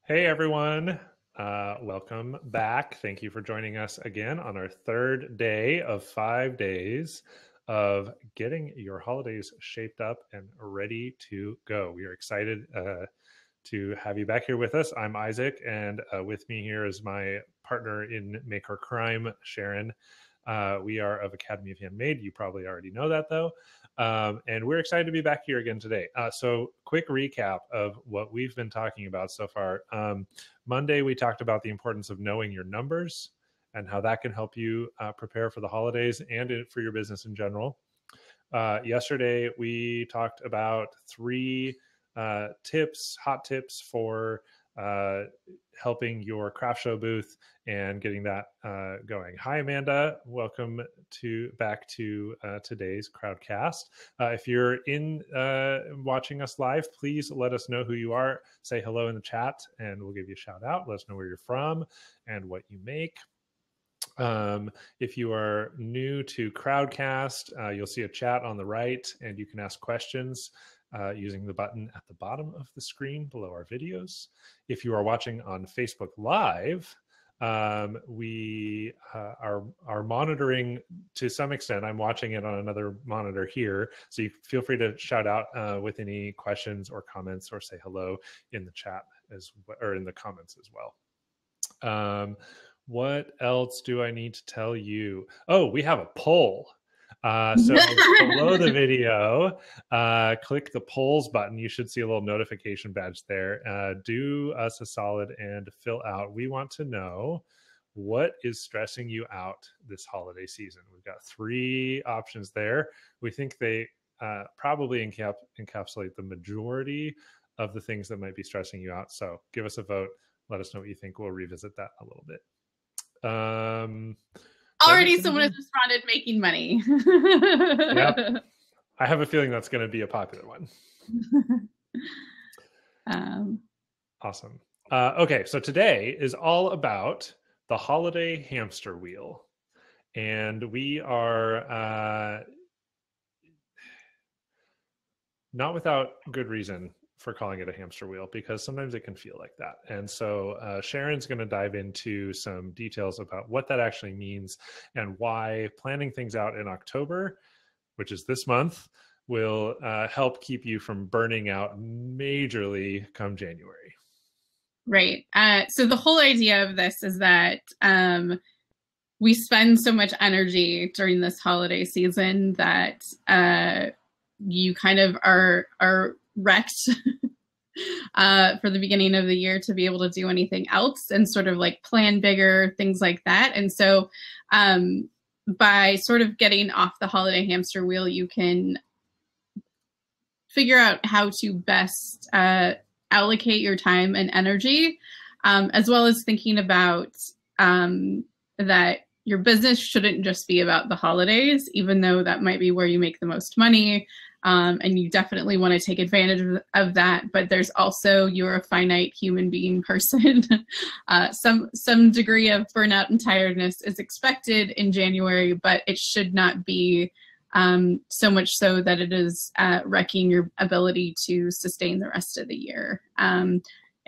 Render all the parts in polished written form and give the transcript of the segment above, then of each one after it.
Hey everyone, welcome back. Thank you for joining us again on our third day of 5 days of getting your holidays shaped up and ready to go. We are excited to have you back here with us. I'm Isaac, and with me here is my partner in Make or Crime, Sharon. We are of Academy of Handmade. You probably already know that, though. And we're excited to be back here again today. So quick recap of what we've been talking about so far. Monday, we talked about the importance of knowing your numbers and how that can help you prepare for the holidays and for your business in general. Yesterday, we talked about three hot tips for helping your craft show booth and getting that going. Hi, Amanda. Welcome back to today's Crowdcast. If you're in watching us live, please let us know who you are. Say hello in the chat, and we'll give you a shout out. Let us know where you're from and what you make. If you are new to Crowdcast, you'll see a chat on the right, and you can ask questions using the button at the bottom of the screen below our videos. If you are watching on Facebook Live, we are monitoring to some extent. I'm watching it on another monitor here, so you feel free to shout out with any questions or comments, or say hello in the chat or in the comments as well. What else do I need to tell you? Oh, we have a poll. So below the video, click the polls button. You should see a little notification badge there. Do us a solid and fill out. We want to know what is stressing you out this holiday season. We've got three options there. We think they probably encapsulate the majority of the things that might be stressing you out. So give us a vote. Let us know what you think. We'll revisit that a little bit. Already someone has responded, making money. Yep. I have a feeling that's going to be a popular one. Awesome. Okay, so today is all about the holiday hamster wheel. And we are not without good reason for calling it a hamster wheel, because sometimes it can feel like that. And so Sharon's going to dive into some details about what that actually means and why planning things out in October, which is this month, will help keep you from burning out majorly come January. Right. So the whole idea of this is that we spend so much energy during this holiday season that you kind of are wrecked for the beginning of the year to be able to do anything else and sort of like plan bigger, things like that. And so by sort of getting off the holiday hamster wheel, you can figure out how to best allocate your time and energy, as well as thinking about that your business shouldn't just be about the holidays, even though that might be where you make the most money. And you definitely want to take advantage of that, but there's also, you're a finite human being person. Some degree of burnout and tiredness is expected in January, but it should not be so much so that it is wrecking your ability to sustain the rest of the year and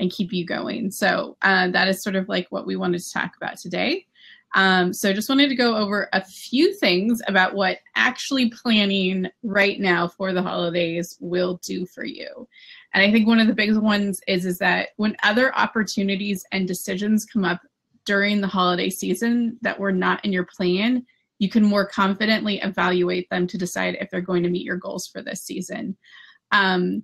keep you going. So that is sort of like what we wanted to talk about today. So just wanted to go over a few things about what actually planning right now for the holidays will do for you. And I think one of the biggest ones is that when other opportunities and decisions come up during the holiday season that were not in your plan, you can more confidently evaluate them to decide if they're going to meet your goals for this season. And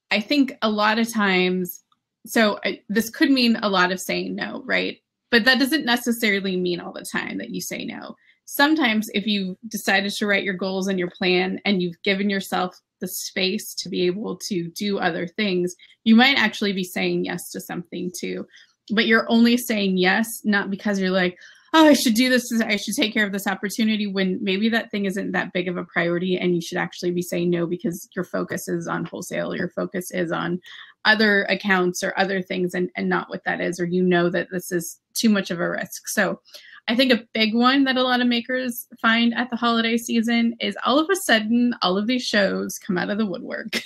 I think a lot of times, this could mean a lot of saying no, right? But that doesn't necessarily mean all the time that you say no. Sometimes if you decided to write your goals and your plan and you've given yourself the space to be able to do other things, you might actually be saying yes to something too. But you're only saying yes, not because you're like, oh, I should do this, I should take care of this opportunity, when maybe that thing isn't that big of a priority and you should actually be saying no because your focus is on wholesale, your focus is on other accounts or other things and not what that is, or you know that this is too much of a risk. So I think a big one that a lot of makers find at the holiday season is all of a sudden, all of these shows come out of the woodwork.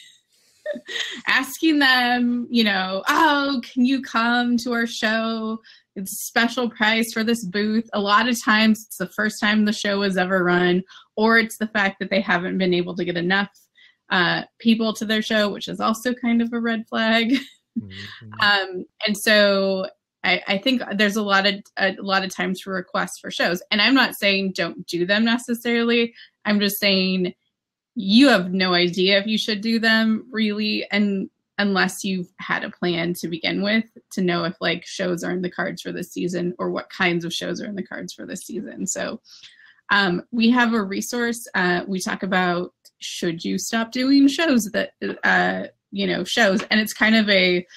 asking them, you know, oh, can you come to our show? It's a special price for this booth. A lot of times it's the first time the show was ever run, or it's the fact that they haven't been able to get enough people to their show, which is also kind of a red flag. Mm-hmm. And so I think there's a lot of times for requests for shows. And I'm not saying don't do them necessarily. I'm just saying you have no idea if you should do them really, and unless you've had a plan to begin with to know if like shows are in the cards for this season or what kinds of shows are in the cards for this season. So we have a resource. We talk about should you stop doing shows that shows, and it's kind of a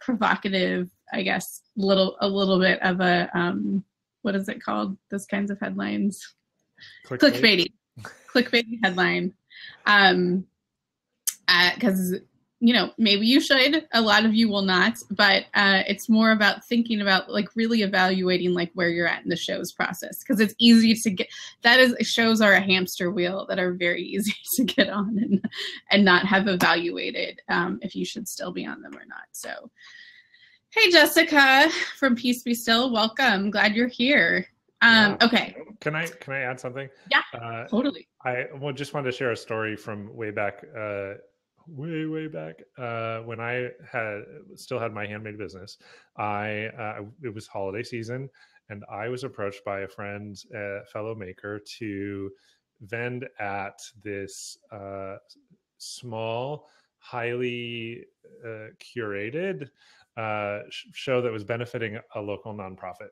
provocative, I guess, a little bit of a what is it called? Those kinds of headlines, clickbaity headline. Because maybe you should, a lot of you will not, but it's more about thinking about like really evaluating like where you're at in the show's process, because it's easy to get, shows are a hamster wheel that are very easy to get on and not have evaluated if you should still be on them or not. So hey, Jessica from Peace Be Still, welcome, glad you're here. Okay, can I add something? Yeah, totally. I just wanted to share a story from way back when I still had my handmade business. It was holiday season, and I was approached by a friend, fellow maker, to vend at this small, highly curated show that was benefiting a local nonprofit.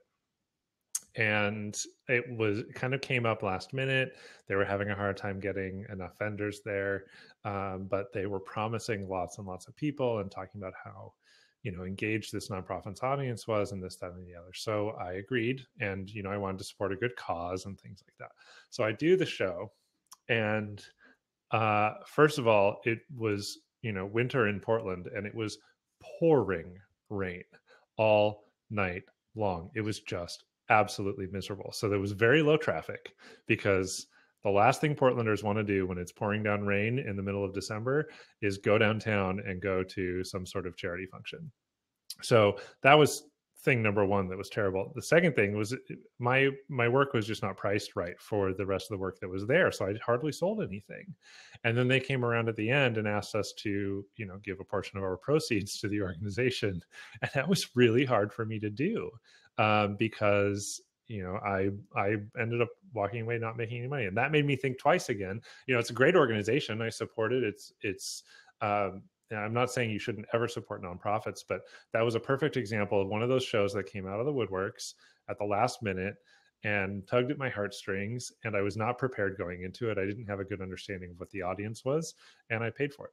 And it kind of came up last minute. They were having a hard time getting enough vendors there, but they were promising lots and lots of people and talking about how, engaged this nonprofit's audience was, and this, that, and the other. So I agreed, and I wanted to support a good cause and things like that. So I do the show, and first of all, it was winter in Portland, and it was pouring rain all night long. It was just absolutely miserable. So there was very low traffic, because the last thing Portlanders want to do when it's pouring down rain in the middle of December is go downtown and go to some sort of charity function. So that was thing number one that was terrible. The second thing was my work was just not priced right for the rest of the work that was there. So I hardly sold anything. And then they came around at the end and asked us to, give a portion of our proceeds to the organization. And that was really hard for me to do. Because I ended up walking away not making any money, and that made me think twice again. It's a great organization, I support it. It's I'm not saying you shouldn't ever support nonprofits, but that was a perfect example of one of those shows that came out of the woodworks at the last minute and tugged at my heartstrings, and I was not prepared going into it. I didn't have a good understanding of what the audience was, and I paid for it.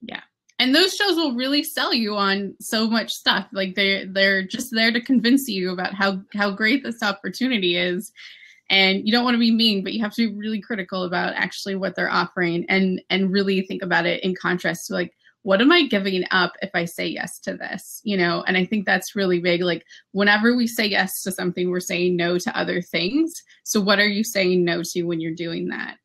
Yeah. And those shows will really sell you on so much stuff. Like they're just there to convince you about how great this opportunity is. And you don't want to be mean, but you have to be really critical about actually what they're offering and really think about it in contrast to like, what am I giving up if I say yes to this? And I think that's really big. Like whenever we say yes to something, we're saying no to other things. So what are you saying no to when you're doing that?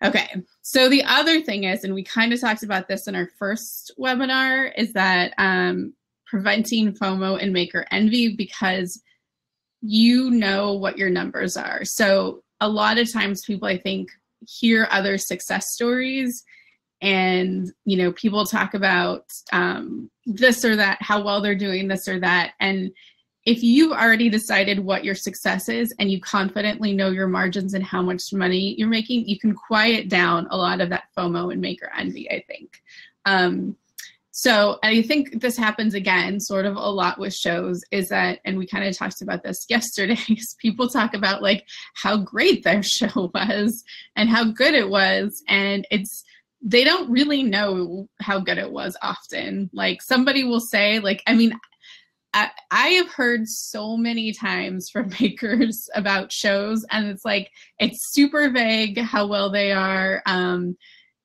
Okay, so the other thing is, and we kind of talked about this in our first webinar, is that preventing FOMO and maker envy, because you know what your numbers are. So a lot of times people, I think, hear other success stories and, people talk about this or that, how well they're doing this or that. And if you've already decided what your success is and you confidently know your margins and how much money you're making, you can quiet down a lot of that FOMO and maker envy, I think. So I think this happens again, sort of a lot with shows, is that, and we kind of talked about this yesterday, is people talk about like how great their show was and how good it was. And they don't really know how good it was often. Like somebody will say like, I have heard so many times from makers about shows, and it's like, it's super vague how well they are.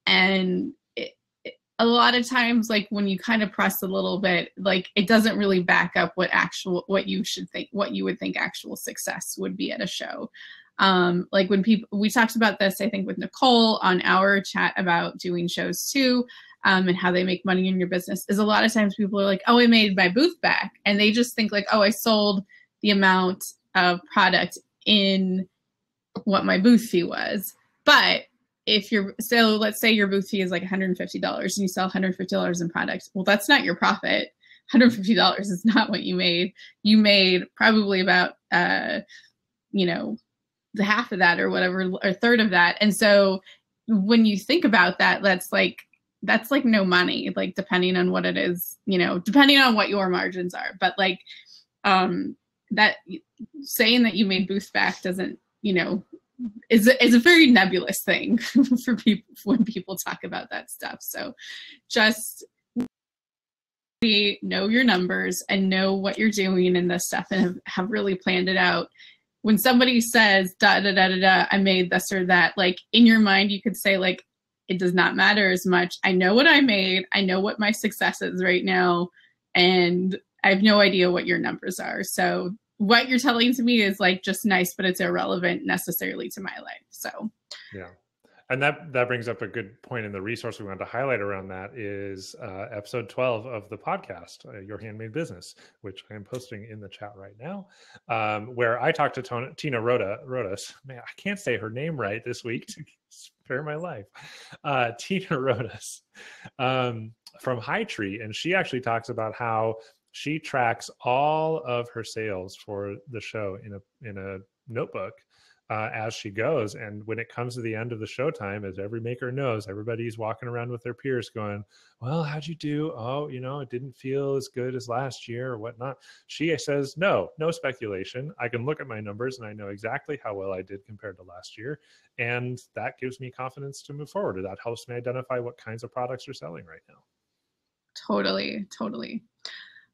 And a lot of times, like when you kind of press a little bit, like it doesn't really back up what you would think actual success would be at a show. Like when we talked about this, I think with Nicole on our chat about doing shows too, and how they make money in your business, is a lot of times people are like, oh, I made my booth back. And they just think like, oh, I sold the amount of product in what my booth fee was. But so let's say your booth fee is like $150 and you sell $150 in product. Well, that's not your profit. $150 is not what you made. You made probably about, the half of that or whatever, or a third of that. And so when you think about that, that's like no money, like depending on what it is, depending on what your margins are. But like, that saying that you made booth back doesn't, is a very nebulous thing for people when people talk about that stuff. So just know your numbers and know what you're doing in this stuff and have really planned it out. When somebody says da da da da da, I made this or that, like in your mind you could say like, it does not matter as much. I know what I made. I know what my success is right now, and I have no idea what your numbers are. So what you're telling to me is like just nice, but it's irrelevant necessarily to my life. So yeah. And that brings up a good point. In the resource we wanted to highlight around that is episode 12 of the podcast, Your Handmade Business, which I am posting in the chat right now, where I talked to Tina Rodas. Man, I can't say her name right this week to spare my life. Tina Rodas from High Tree. And she actually talks about how she tracks all of her sales for the show in a notebook as she goes. And when it comes to the end of the showtime, as every maker knows, everybody's walking around with their peers going, well, how'd you do? Oh, it didn't feel as good as last year or whatnot. She says, no speculation. I can look at my numbers and I know exactly how well I did compared to last year. And that gives me confidence to move forward. Or that helps me identify what kinds of products are selling right now. Totally.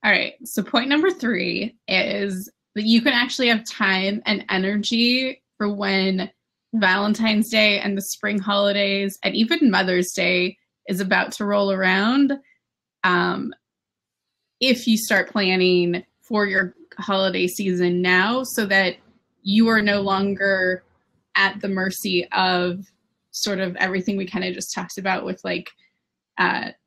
All right. So point number 3 is that you can actually have time and energy for when Valentine's Day and the spring holidays and even Mother's Day is about to roll around. If you start planning for your holiday season now, so that you are no longer at the mercy of sort of everything we kind of just talked about with like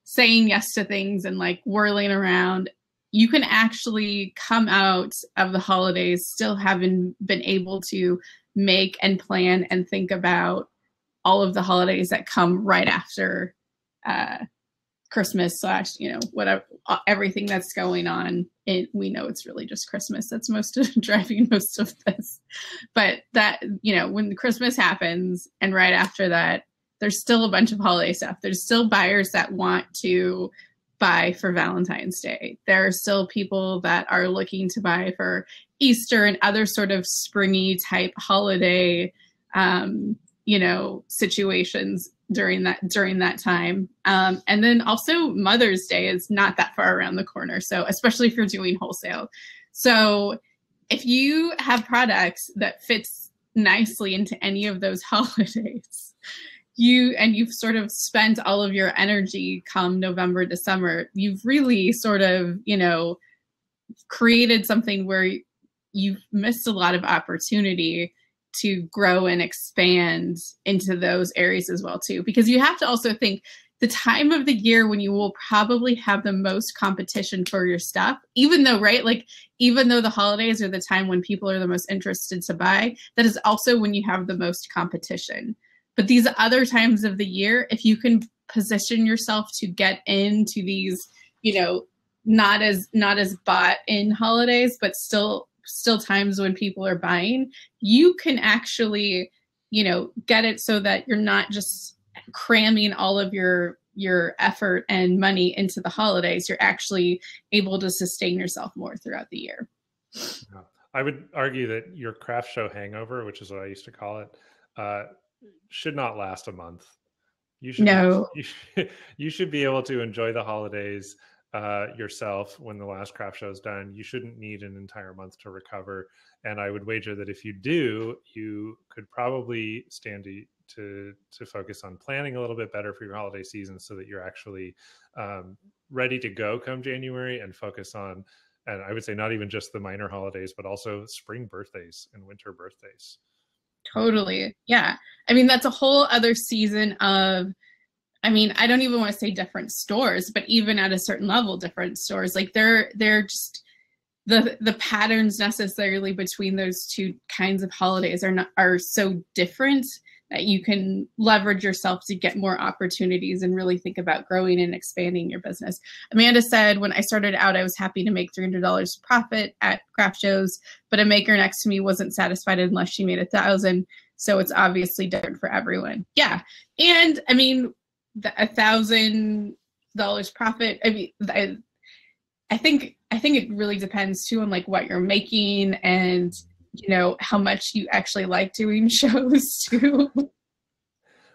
saying yes to things and like whirling around. You can actually come out of the holidays still having been able to make and plan and think about all of the holidays that come right after Christmas / whatever, everything that's going on. We know it's really just Christmas that's driving most of this. But that, when Christmas happens and right after that, there's still a bunch of holiday stuff. There's still buyers that want to buy for Valentine's Day. There are still people that are looking to buy for Easter and other sort of springy type holiday, situations during that time. And then also Mother's Day is not that far around the corner. So especially if you're doing wholesale. So if you have products that fits nicely into any of those holidays, you've sort of spent all of your energy come November, December, you've really sort of, created something where you've missed a lot of opportunity to grow and expand into those areas as well too. Because you have to also think the time of the year when you will probably have the most competition for your stuff, even though the holidays are the time when people are the most interested to buy, that is also when you have the most competition. But these other times of the year, if you can position yourself to get into these, not as bought in holidays, but still times when people are buying, you can actually, get it so that you're not just cramming all of your effort and money into the holidays. You're actually able to sustain yourself more throughout the year. Yeah. I would argue that your craft show hangover, which is what I used to call it, should not last a month. You should be able to enjoy the holidays yourself when the last craft show is done. You shouldn't need an entire month to recover. And I would wager that if you do, you could probably stand to focus on planning a little bit better for your holiday season so that you're actually ready to go come January and focus on, and I would say not even just the minor holidays, but also spring birthdays and winter birthdays. Totally. Yeah. I mean, that's a whole other season of, I mean, I don't even want to say different stores, but even at a certain level, different stores, like they're just the patterns necessarily between those two kinds of holidays are so different that you can leverage yourself to get more opportunities and really think about growing and expanding your business. Amanda said, when I started out, I was happy to make $300 profit at craft shows, but a maker next to me wasn't satisfied unless she made $1,000. So it's obviously different for everyone. Yeah. And I mean, $1,000 profit, I mean, I think it really depends too on like what you're making and how much you actually like doing shows too.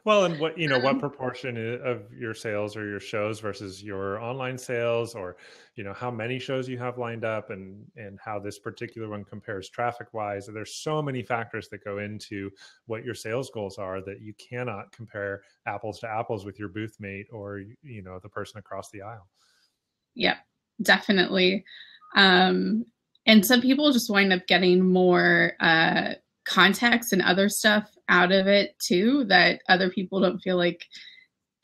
Well, and what proportion of your sales or your shows versus your online sales, or how many shows you have lined up, and how this particular one compares traffic wise. There's so many factors that go into what your sales goals are that you cannot compare apples to apples with your booth mate or the person across the aisle. Yep, definitely. And some people just wind up getting more contacts and other stuff out of it too, that other people don't feel like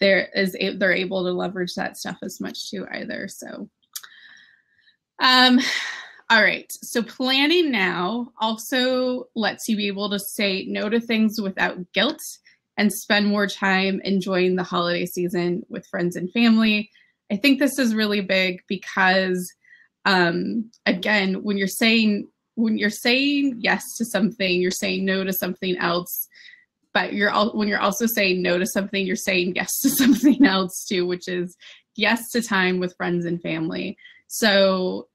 they're able to leverage that stuff as much too either. So, all right. So planning now also lets you be able to say no to things without guilt and spend more time enjoying the holiday season with friends and family. I think this is really big because, again, when you're saying yes to something, you're saying no to something else. But when you're also saying no to something, you're saying yes to something else too, which is yes to time with friends and family. So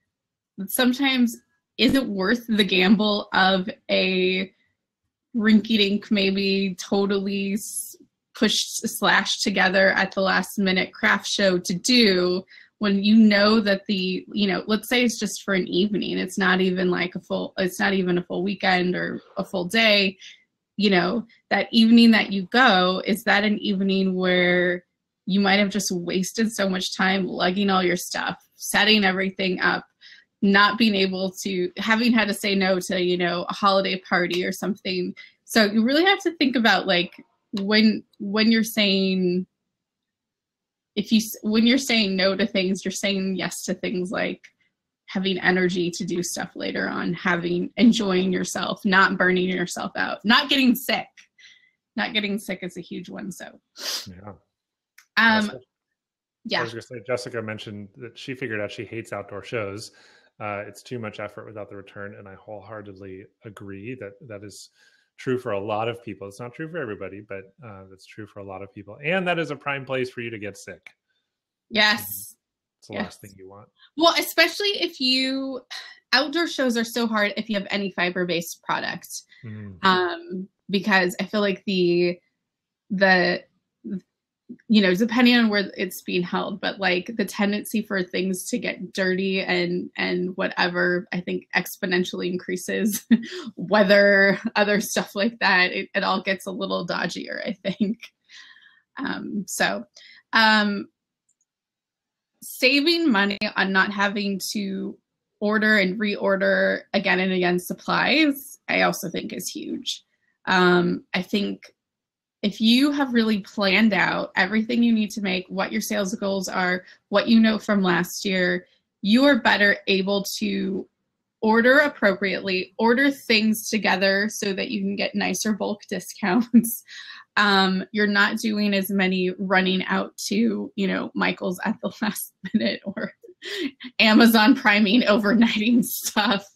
sometimes, is it worth the gamble of a rinky-dink, maybe totally slashed together at the last minute craft show to do, when that let's say it's just for an evening, it's not even a full weekend or a full day, that evening that you go, is that an evening where you might have just wasted so much time lugging all your stuff, setting everything up, not being able to, having had to say no to, a holiday party or something. So you really have to think about when you're saying, when you're saying no to things, you're saying yes to things like having energy to do stuff later on, enjoying yourself, not burning yourself out, not getting sick. Not getting sick is a huge one. So, yeah. Yeah. I was going to say, Jessica mentioned that she figured out she hates outdoor shows. It's too much effort without the return. And I wholeheartedly agree that is true for a lot of people. It's not true for everybody, but that's true for a lot of people. And that is a prime place for you to get sick. Yes. It's the last thing you want. Well, especially if outdoor shows are so hard if you have any fiber-based products. Because I feel like the depending on where it's being held, but like the tendency for things to get dirty and whatever, I think exponentially increases. Weather, other stuff like that, it all gets a little dodgier, I think. Saving money on not having to order and reorder again and again supplies, I also think is huge. I think if you have really planned out everything you need to make, what your sales goals are, what you know from last year, you are better able to order appropriately, order things together so that you can get nicer bulk discounts. You're not doing as many running out to, Michael's at the last minute or Amazon priming, overnighting stuff.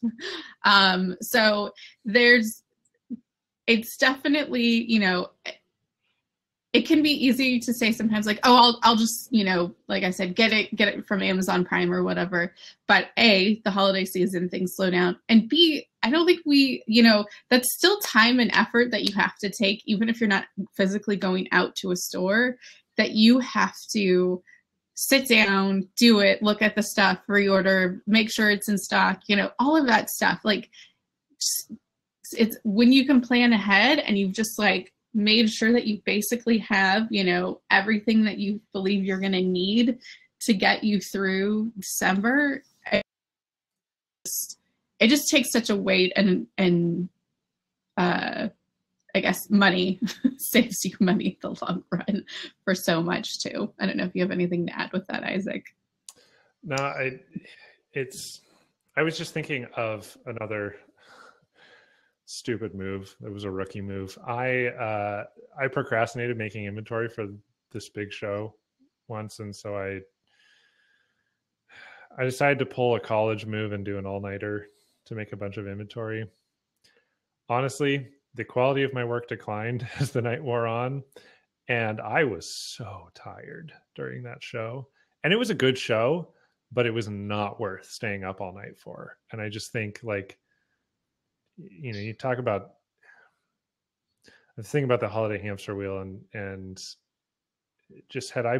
So it's definitely, it can be easy to say sometimes like, oh, I'll just, like I said, get it from Amazon Prime or whatever. But A, the holiday season, things slow down. And B, I don't think that's still time and effort that you have to take, even if you're not physically going out to a store, that you have to sit down, do it, look at the stuff, reorder, make sure it's in stock, all of that stuff. Like, it's when you can plan ahead and you've just made sure that you basically have, everything that you believe you're going to need to get you through December. It just takes such a weight and I guess money saves you money in the long run for so much too. I don't know if you have anything to add with that, Isaac. No, I was just thinking of another stupid move. It was a rookie move. I procrastinated making inventory for this big show once, and so I decided to pull a college move and do an all-nighter to make a bunch of inventory. Honestly, the quality of my work declined as the night wore on, and I was so tired during that show. And it was a good show, but it was not worth staying up all night for. And I just think, like, you know, you talk about the thing about the holiday hamster wheel, and just had I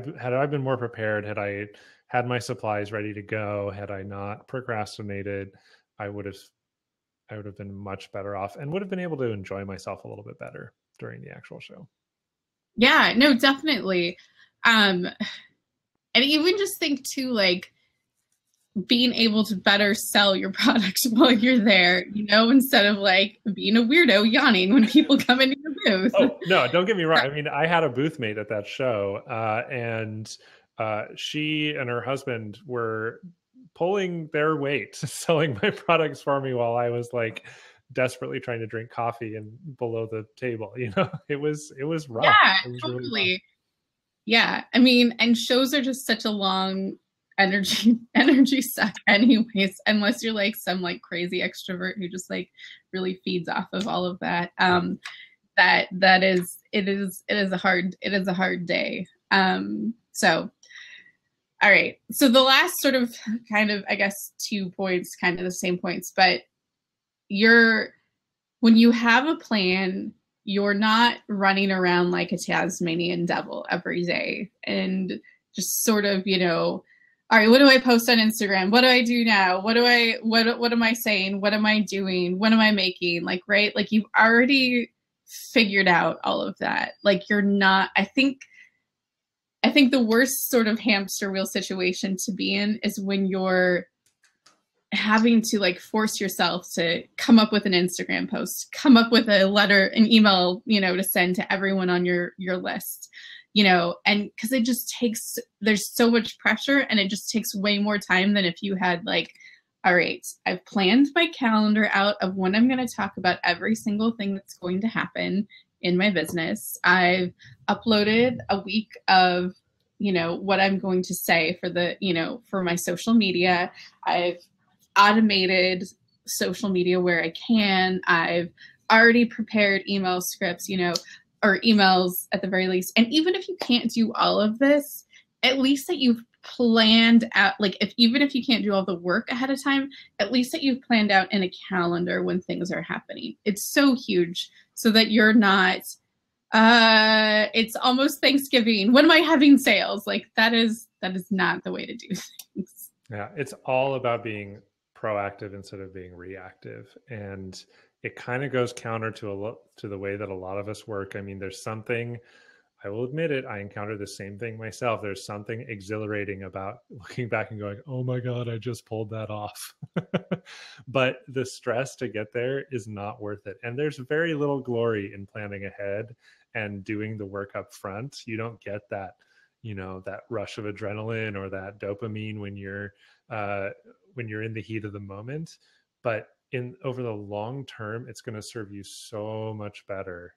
been more prepared, had I had my supplies ready to go, had I not procrastinated, I would have been much better off and would have been able to enjoy myself a little bit better during the actual show. Yeah, no, definitely. And even just think too, like, being able to better sell your products while you're there, you know, instead of like being a weirdo yawning when people come into your booth. Oh, no, don't get me wrong. I mean, I had a booth mate at that show, and she and her husband were pulling their weight selling my products for me while I was like desperately trying to drink coffee and below the table. You know, it was rough. Yeah, it was totally. really rough. Yeah, I mean, and shows are just such a long energy suck anyways, unless you're like some like crazy extrovert who just like really feeds off of all of that. It is a hard day. So all right, so the last sort of kind of, I guess, 2 points, kind of the same points, but when you have a plan, you're not running around like a Tasmanian devil every day and just sort of, you know, all right, what do I post on Instagram? What do I do now? What am I saying? What am I doing? What am I making? Like, right? Like, you've already figured out all of that. Like, you're not, I think the worst sort of hamster wheel situation to be in is when you're having to like force yourself to come up with an Instagram post, come up with a letter, an email, you know, to send to everyone on your list, you know, and because it just takes, there's so much pressure and it just takes way more time than if you had like, all right, I've planned my calendar out of when I'm going to talk about every single thing that's going to happen in my business. I've uploaded a week of, you know, what I'm going to say for the, you know, for my social media. I've automated social media where I can. I've already prepared email scripts, you know, or emails at the very least. And even if you can't do all of this, at least that you've planned out, like even if you can't do all the work ahead of time, at least that you've planned out in a calendar when things are happening. It's so huge so that you're not, it's almost Thanksgiving. When am I having sales? Like that is not the way to do things. Yeah, it's all about being proactive instead of being reactive, and it kind of goes counter to the way that a lot of us work. I mean, there's something, I will admit it, I encounter the same thing myself. There's something exhilarating about looking back and going, oh my God, I just pulled that off. But the stress to get there is not worth it. And there's very little glory in planning ahead and doing the work up front. You don't get that, you know, that rush of adrenaline or that dopamine when you're in the heat of the moment. But over the long term, it's going to serve you so much better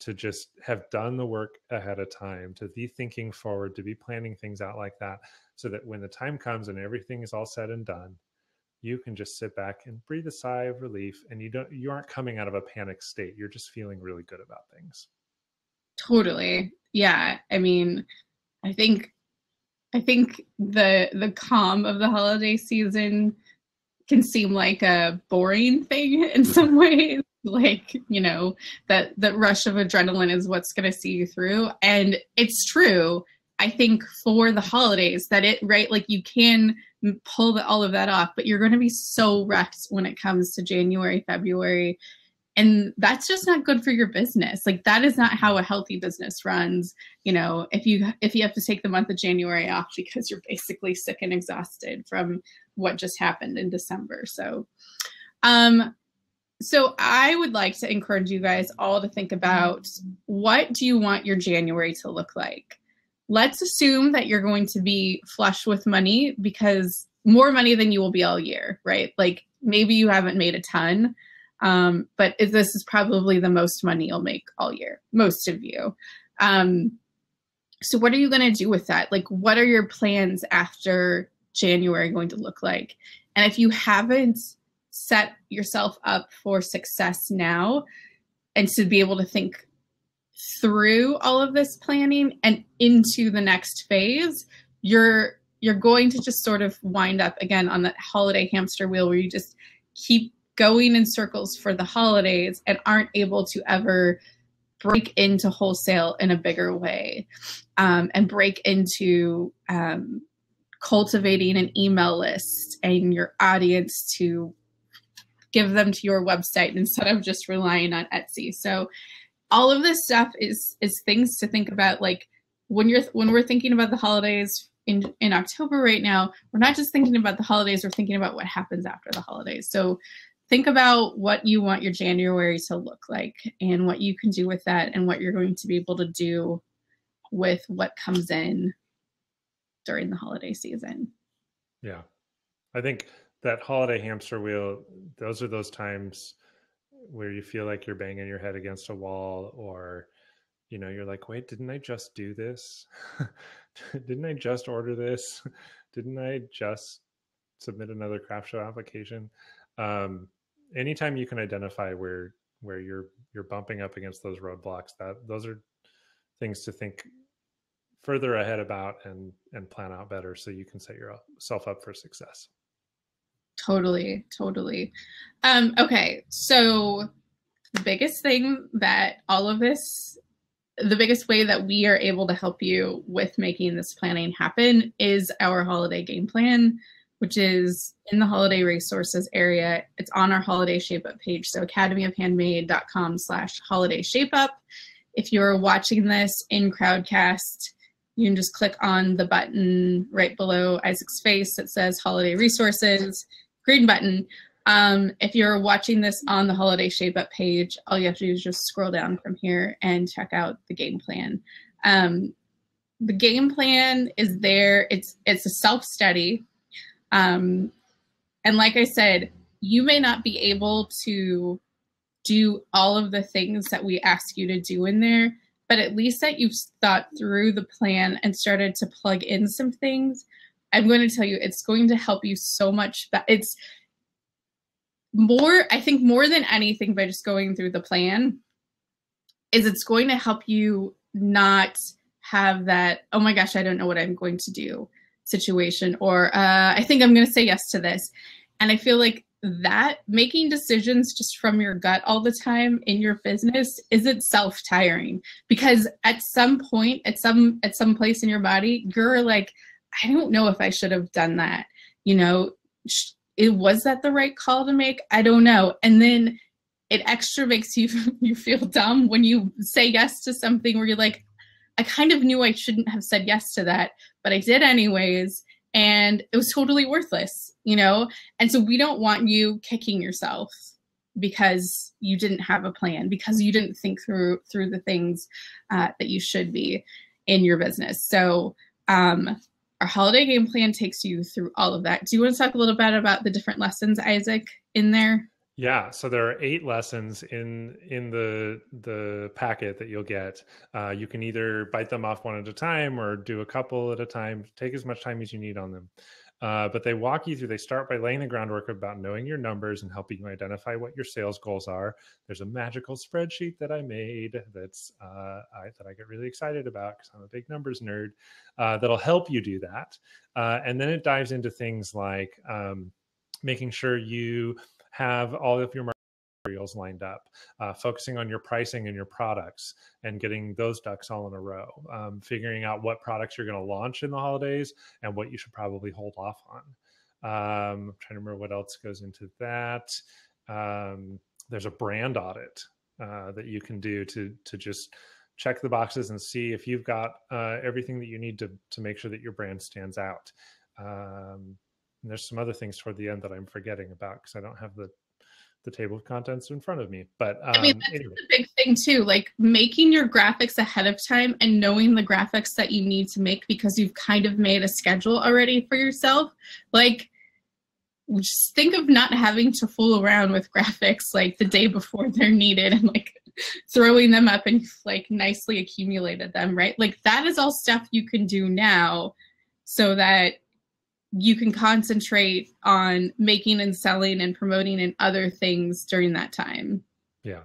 to just have done the work ahead of time, to be thinking forward, to be planning things out like that, so that when the time comes and everything is all said and done, you can just sit back and breathe a sigh of relief, and you aren't coming out of a panic state. You're just feeling really good about things. Totally. Yeah. I mean, I think the calm of the holiday season can seem like a boring thing in some ways. Like, you know, that rush of adrenaline is what's going to see you through. And it's true, I think, for the holidays that right, like you can pull all of that off, but you're going to be so wrecked when it comes to January, February. And that's just not good for your business. Like that is not how a healthy business runs. You know, if you have to take the month of January off because you're basically sick and exhausted from what just happened in December. So, So I would like to encourage you guys all to think about, what do you want your January to look like? Let's assume that you're going to be flush with money, because more money than you will be all year, right? Like maybe you haven't made a ton, but this is probably the most money you'll make all year, most of you. So what are you going to do with that? Like, what are your plans after January going to look like? And if you haven't set yourself up for success now, and to be able to think through all of this planning and into the next phase, you're going to just sort of wind up again on that holiday hamster wheel, where you just keep going in circles for the holidays and aren't able to ever break into wholesale in a bigger way, and break into cultivating an email list and your audience to give them to your website instead of just relying on Etsy. So all of this stuff is things to think about. Like when we're thinking about the holidays in October right now, we're not just thinking about the holidays, we're thinking about what happens after the holidays. So think about what you want your January to look like and what you can do with that, and what you're going to be able to do with what comes in during the holiday season. Yeah. I think that holiday hamster wheel, those are those times where you feel like you're banging your head against a wall, or, you're like, wait, didn't I just do this? Didn't I just order this? Didn't I just submit another craft show application? Anytime you can identify where you're bumping up against those roadblocks, those are things to think further ahead about and plan out better, so you can set yourself up for success. Totally. Okay, so the biggest thing that all of this, the biggest way that we are able to help you with making this planning happen is our holiday game plan, which is in the holiday resources area. It's on our holiday shape up page. So academyofhandmade.com/holiday shape up. If you're watching this in Crowdcast, you can just click on the button right below Isaac's face that says holiday resources, green button. If you're watching this on the holiday shape up page, all you have to do is just scroll down from here and check out the game plan. The game plan is there. It's a self-study. And like I said, you may not be able to do all of the things that we ask you to do in there, but at least that you've thought through the plan and started to plug in some things. I'm going to tell you, it's going to help you so much. It's more, I think more than anything, by just going through the plan, is it's going to help you not have that, oh my gosh, I don't know what I'm going to do situation, or I think I'm going to say yes to this. And I feel like that making decisions just from your gut all the time in your business is itself tiring, because at some point, at some place in your body, you're like, I don't know if I should have done that. Was that the right call to make? I don't know. And then it extra makes you feel dumb when you say yes to something where you're like, I kind of knew I shouldn't have said yes to that, but I did anyways, and it was totally worthless, And so we don't want you kicking yourself because you didn't have a plan, because you didn't think through the things that you should be in your business. So our holiday game plan takes you through all of that. Do you want to talk a little bit about the different lessons, Isaac, in there? Yeah, so there are 8 lessons in the packet that you'll get. You can either bite them off one at a time or do a couple at a time. Take as much time as you need on them. But they walk you through. They start by laying the groundwork about knowing your numbers and helping you identify what your sales goals are. There's a magical spreadsheet that I made that I get really excited about because I'm a big numbers nerd. That'll help you do that. And then it dives into things like making sure you have all of your materials lined up, focusing on your pricing and your products and getting those ducks all in a row, figuring out what products you're going to launch in the holidays and what you should probably hold off on. I'm trying to remember what else goes into that. There's a brand audit that you can do to just check the boxes and see if you've got everything that you need to make sure that your brand stands out. And there's some other things toward the end that I'm forgetting about because I don't have the the table of contents in front of me. But I mean, that's anyway. the big thing too, like making your graphics ahead of time and knowing the graphics that you need to make because you've kind of made a schedule already for yourself. Like, just think of not having to fool around with graphics like the day before they're needed and like throwing them up and like nicely accumulated them, right? Like that is all stuff you can do now so that you can concentrate on making and selling and promoting and other things during that time. Yeah.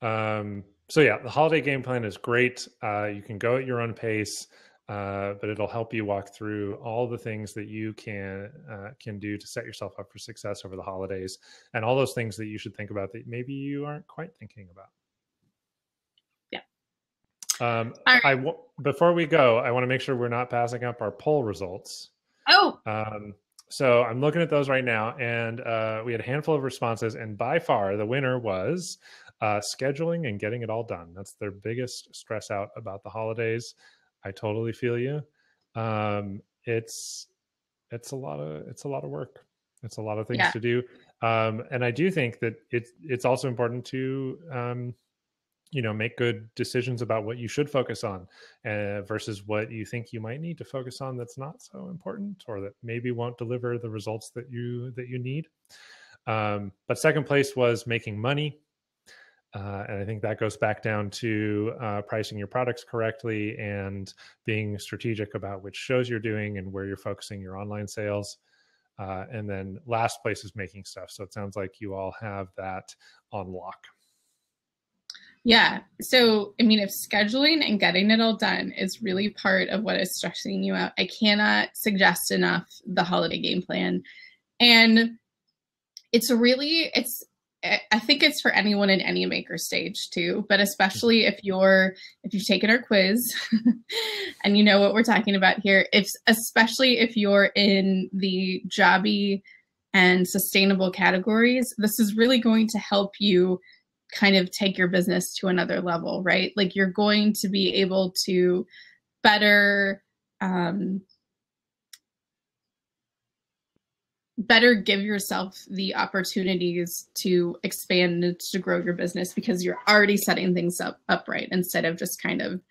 So yeah, the holiday game plan is great. You can go at your own pace. But it'll help you walk through all the things that you can do to set yourself up for success over the holidays, and all those things that you should think about that maybe you aren't quite thinking about. Yeah. Right. Before we go, I want to make sure we're not passing up our poll results. Oh. So I'm looking at those right now, and we had a handful of responses, and by far the winner was scheduling and getting it all done. That's their biggest stress out about the holidays. I totally feel you. It's a lot of work. It's a lot of things to do. And I do think that it's also important to, make good decisions about what you should focus on versus what you think you might need to focus on that's not so important or that maybe won't deliver the results that you need. But second place was making money. And I think that goes back down to pricing your products correctly and being strategic about which shows you're doing and where you're focusing your online sales. And then last place is making stuff. So it sounds like you all have that on lock. Yeah. So, I mean, if scheduling and getting it all done is really part of what is stressing you out, I cannot suggest enough the holiday game plan. And I think it's for anyone in any maker stage too, but especially if you've taken our quiz and you know what we're talking about here, especially if you're in the jobby and sustainable categories, this is really going to help you kind of take your business to another level, right? Like you're going to be able to better give yourself the opportunities to expand and to grow your business because you're already setting things up right instead of just kind of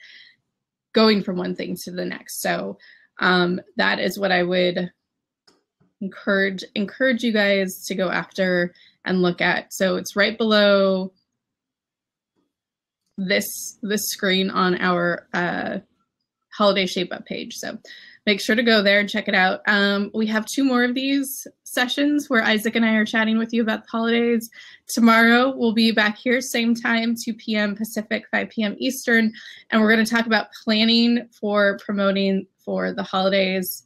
going from one thing to the next. So that is what I would encourage you guys to go after and look at. So it's right below this screen on our holiday shape up page. So make sure to go there and check it out. We have 2 more of these sessions where Isaac and I are chatting with you about the holidays. Tomorrow we'll be back here, same time, 2 p.m. Pacific, 5 p.m. Eastern, and we're going to talk about planning for promoting for the holidays.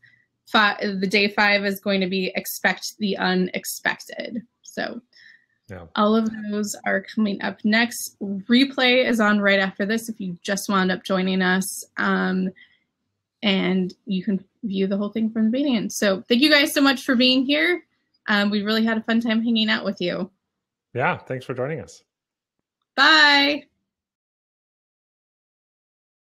The day 5 is going to be expect the unexpected. So yeah. All of those are coming up next. Replay is on right after this if you just wound up joining us. And you can view the whole thing from the beginning. So thank you guys so much for being here. We really had a fun time hanging out with you. Yeah, thanks for joining us. Bye.